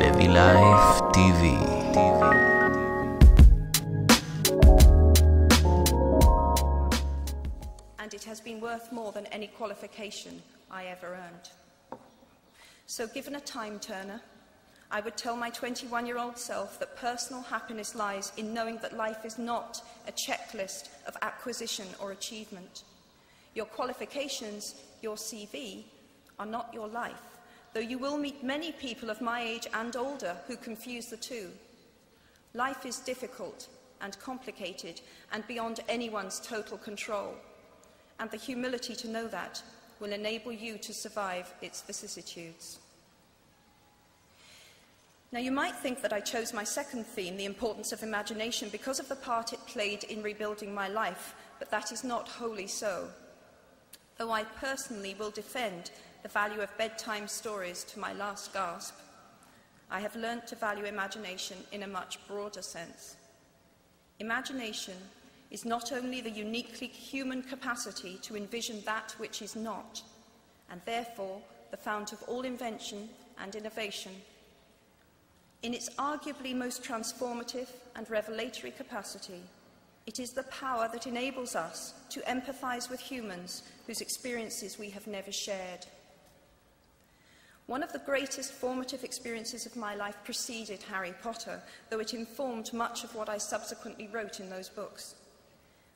לוי לייף TV. And it has been worth more than any qualification I ever earned. So given a time turner, I would tell my 21-year-old self that personal happiness lies in knowing that life is not a checklist of acquisition or achievement. Your qualifications, your CV, are not your life, though you will meet many people of my age and older who confuse the two. Life is difficult and complicated and beyond anyone's total control, and the humility to know that will enable you to survive its vicissitudes. Now, you might think that I chose my second theme, the importance of imagination, because of the part it played in rebuilding my life, but that is not wholly so. Though I personally will defend the value of bedtime stories to my last gasp, I have learnt to value imagination in a much broader sense. Imagination is not only the uniquely human capacity to envision that which is not, and therefore the fount of all invention and innovation. In its arguably most transformative and revelatory capacity, it is the power that enables us to empathize with humans whose experiences we have never shared. One of the greatest formative experiences of my life preceded Harry Potter, though it informed much of what I subsequently wrote in those books.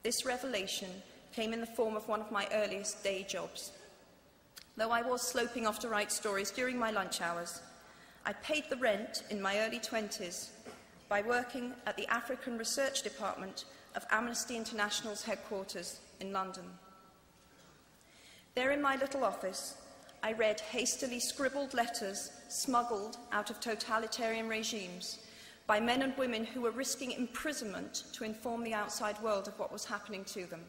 This revelation came in the form of one of my earliest day jobs. Though I was sloping off to write stories during my lunch hours, I paid the rent in my early 20s by working at the African Research Department of Amnesty International's headquarters in London. There in my little office, I read hastily scribbled letters smuggled out of totalitarian regimes by men and women who were risking imprisonment to inform the outside world of what was happening to them.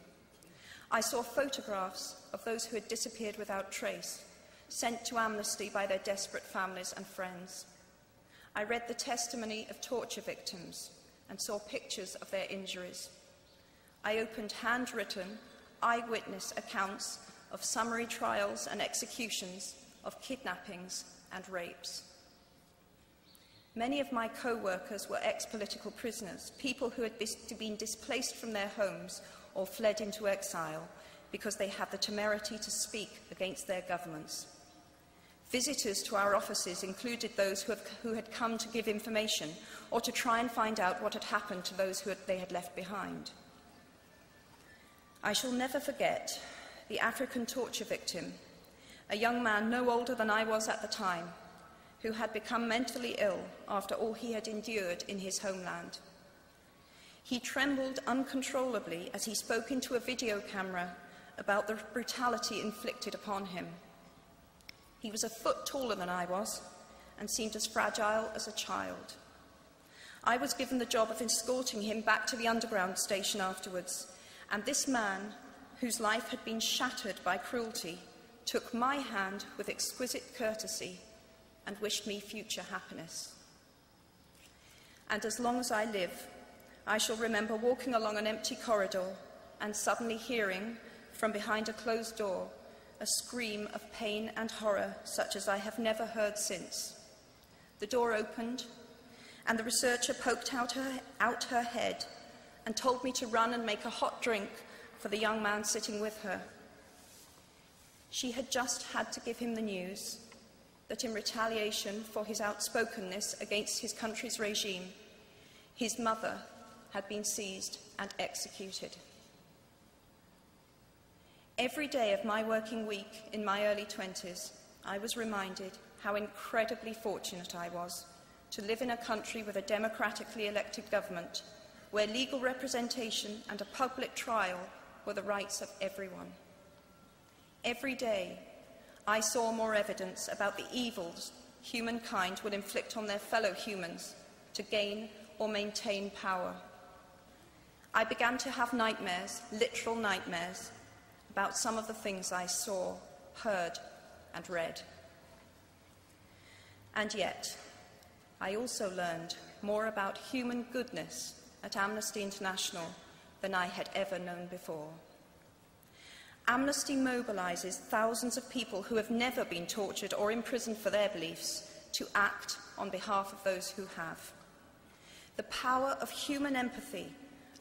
I saw photographs of those who had disappeared without trace, sent to amnesty by their desperate families and friends. I read the testimony of torture victims and saw pictures of their injuries. I opened handwritten, eyewitness accounts of summary trials and executions, of kidnappings and rapes. Many of my co-workers were ex-political prisoners, people who had been displaced from their homes or fled into exile because they had the temerity to speak against their governments. Visitors to our offices included those who had come to give information or to try and find out what had happened to those they had left behind. I shall never forget the African torture victim, a young man no older than I was at the time, who had become mentally ill after all he had endured in his homeland. He trembled uncontrollably as he spoke into a video camera about the brutality inflicted upon him. He was a foot taller than I was and seemed as fragile as a child. I was given the job of escorting him back to the underground station afterwards, and this man, whose life had been shattered by cruelty, took my hand with exquisite courtesy and wished me future happiness. And as long as I live, I shall remember walking along an empty corridor and suddenly hearing, from behind a closed door, a scream of pain and horror such as I have never heard since. The door opened, and the researcher poked out her head and told me to run and make a hot drink for the young man sitting with her. She had just had to give him the news that in retaliation for his outspokenness against his country's regime, his mother had been seized and executed. Every day of my working week in my early 20s, I was reminded how incredibly fortunate I was to live in a country with a democratically elected government, where legal representation and a public trial were the rights of everyone. Every day, I saw more evidence about the evils humankind will inflict on their fellow humans to gain or maintain power. I began to have nightmares, literal nightmares, about some of the things I saw, heard, and read. And yet, I also learned more about human goodness at Amnesty International than I had ever known before. Amnesty mobilizes thousands of people who have never been tortured or imprisoned for their beliefs to act on behalf of those who have. The power of human empathy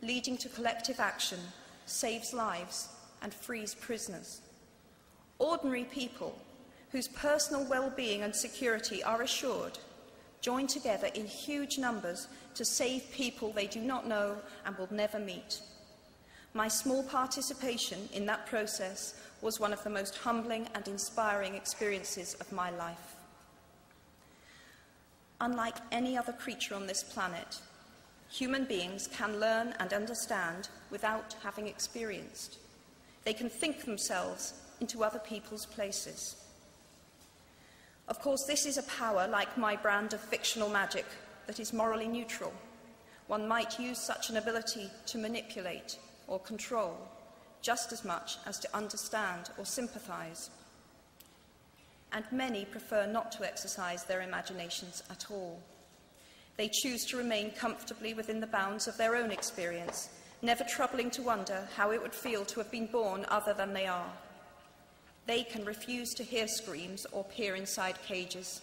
leading to collective action saves lives and frees prisoners. Ordinary people whose personal well-being and security are assured join together in huge numbers to save people they do not know and will never meet. My small participation in that process was one of the most humbling and inspiring experiences of my life. Unlike any other creature on this planet, human beings can learn and understand without having experienced. They can think themselves into other people's places. Of course, this is a power, like my brand of fictional magic, that is morally neutral. One might use such an ability to manipulate or control, just as much as to understand or sympathize. And many prefer not to exercise their imaginations at all. They choose to remain comfortably within the bounds of their own experience, never troubling to wonder how it would feel to have been born other than they are. They can refuse to hear screams or peer inside cages.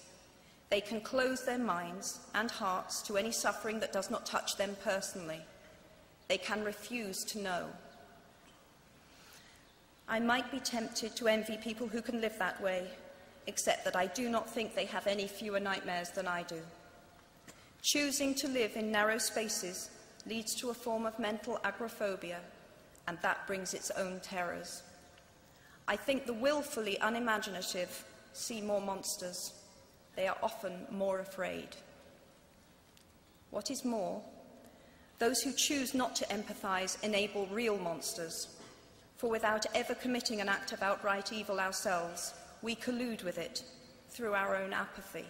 They can close their minds and hearts to any suffering that does not touch them personally. They can refuse to know. I might be tempted to envy people who can live that way, except that I do not think they have any fewer nightmares than I do. Choosing to live in narrow spaces leads to a form of mental agoraphobia, and that brings its own terrors. I think the willfully unimaginative see more monsters. They are often more afraid. What is more, those who choose not to empathize enable real monsters, for without ever committing an act of outright evil ourselves, we collude with it through our own apathy.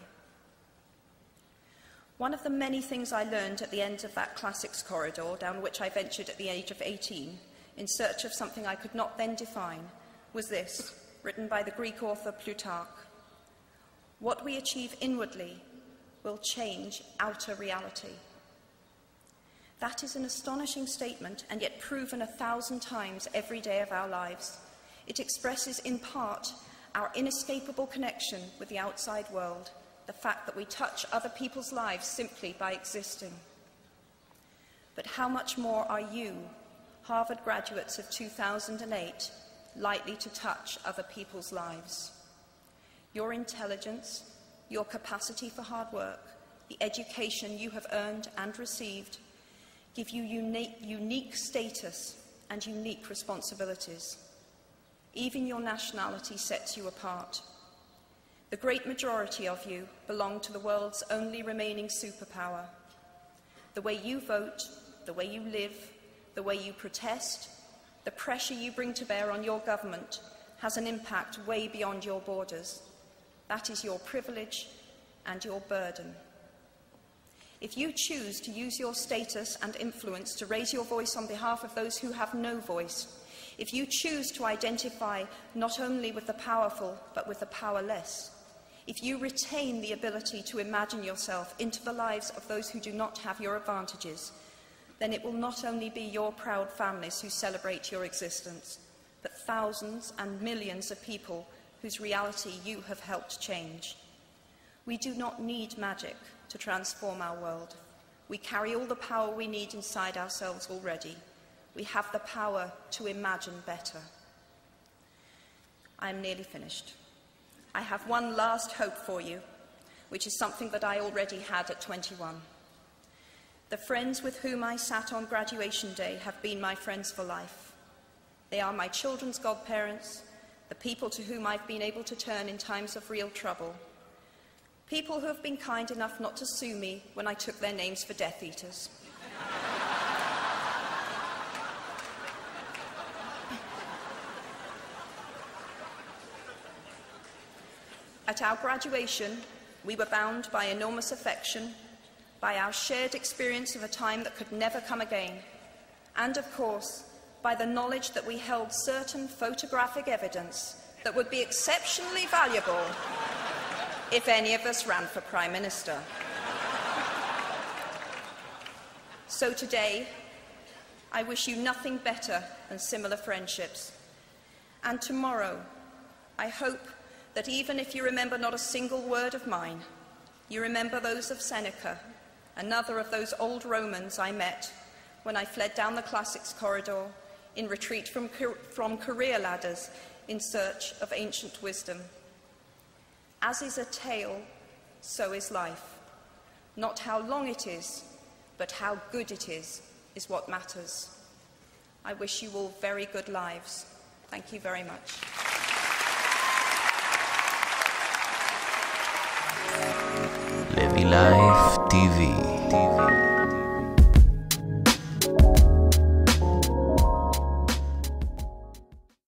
One of the many things I learned at the end of that classics corridor down which I ventured at the age of 18 in search of something I could not then define was this, written by the Greek author Plutarch. What we achieve inwardly will change outer reality. That is an astonishing statement, and yet proven 1,000 times every day of our lives. It expresses in part our inescapable connection with the outside world, the fact that we touch other people's lives simply by existing. But how much more are you, Harvard graduates of 2008, likely to touch other people's lives? Your intelligence, your capacity for hard work, the education you have earned and received give you unique status and unique responsibilities. Even your nationality sets you apart. The great majority of you belong to the world's only remaining superpower. The way you vote, the way you live, the way you protest, the pressure you bring to bear on your government has an impact way beyond your borders. That is your privilege and your burden. If you choose to use your status and influence to raise your voice on behalf of those who have no voice, if you choose to identify not only with the powerful but with the powerless, if you retain the ability to imagine yourself into the lives of those who do not have your advantages, then it will not only be your proud families who celebrate your existence, but thousands and millions of people whose reality you have helped change. We do not need magic to transform our world. We carry all the power we need inside ourselves already. We have the power to imagine better. I am nearly finished. I have one last hope for you, which is something that I already had at 21. The friends with whom I sat on graduation day have been my friends for life. They are my children's godparents, the people to whom I've been able to turn in times of real trouble, people who have been kind enough not to sue me when I took their names for Death Eaters. At our graduation, we were bound by enormous affection, by our shared experience of a time that could never come again, and, of course, by the knowledge that we held certain photographic evidence that would be exceptionally valuable if any of us ran for Prime Minister. So today, I wish you nothing better than similar friendships. And tomorrow, I hope that even if you remember not a single word of mine, You remember those of Seneca, another of those old Romans I met when I fled down the classics corridor in retreat from career ladders in search of ancient wisdom. As is a tale, so is life. Not how long it is, but how good it is what matters. I wish you all very good lives. Thank you very much. Live Life TV.